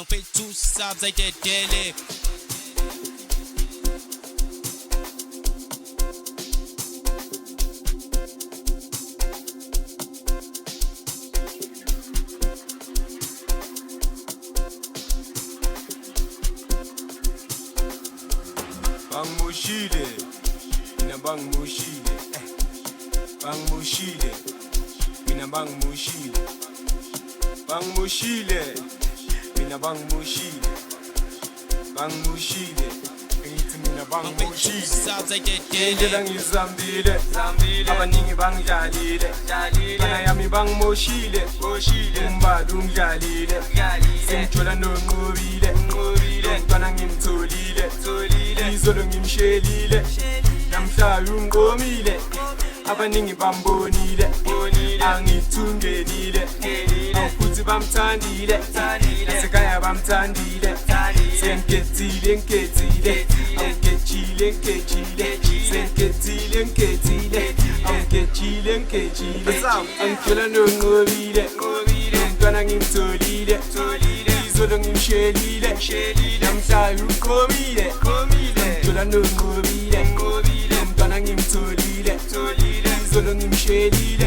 fait tout ça, vous êtes délai. Bang Mushile, mina bang Mushile, bang Mushile, mina bang Mushile, bang Mushile, mina bang Mushile, bang Mushile, mina bang Mushile. Indlela ngizambile, abaningi bangijalile, bana yami bang Mushile, umbala ungidlalile, sengithola nonqobile, bana ngimtholile. Izolo ngimshelile, namhlanje ungiqomile, abaningi bambonile, angithungenile, futhi bamthandile, nasekhaya bamthandile, sengikethile, awuketshile, sengikethile, awuketshile, angithola nonqobile, umntwana ngimtholile, izolo ngimshelile, namhlanje ungiqomile, ngithola nonqobile, umntwana ngimtholile, izolo ngimshelile,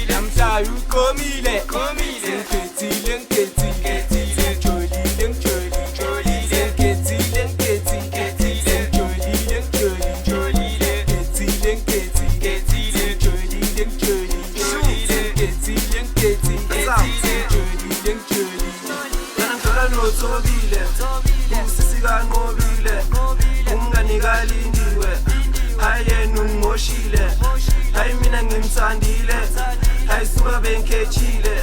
namhlanje ungiqomile, sengikethile, sengijolile, sengikethile, Sobile, usisi kanqobile, umngani kalindiwe, hayena ungimoshile, hayi mina ngimthandile, hayi suka bengikhethile,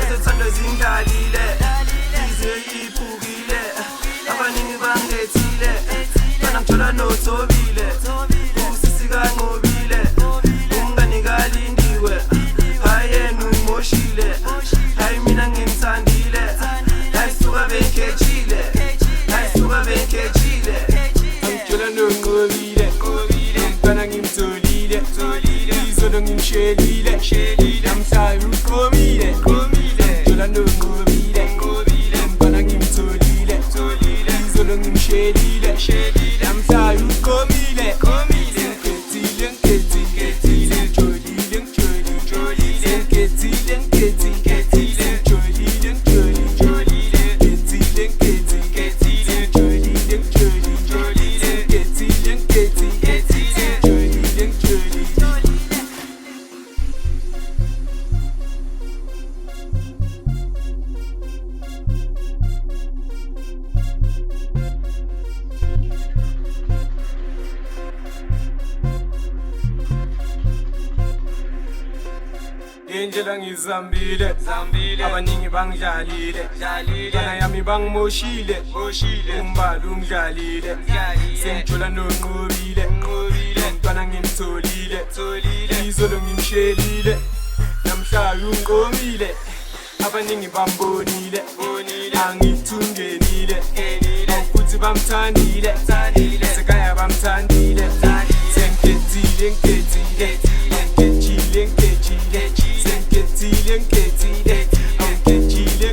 ezethando zingidlalile, ize iphukile, abaningi bangethile, bana ngithola noThobile, usisi kanqobile, umngani kalindiwe, hayena ungimoshile, hayi mina ngimthandile, angithola nonqobile, umntwana ngimtholile, izolo ngimshelile, namhlanje ungiqomile, angithola nonqobile, umntwana ngimtholile, izolo ngimshelile, namhlanje ungiqomile, indlela ngizambile, abaningi bangijalile, bana yami bangimoshile, umbala ungidlalile, sengithola nonqobile, umntwana ngimtholile, izolo ngimshelile, namhlanje ungiqomile, abaningi bambonile, angithungenile, futhi bamthandile, nasekhaya bamthandile, sengikethile, ngikethile, awuketshile,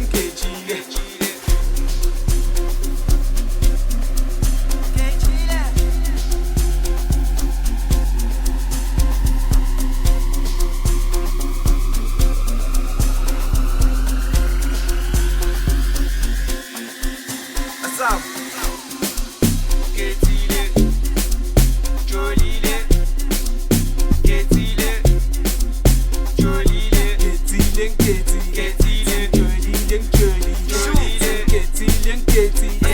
Getty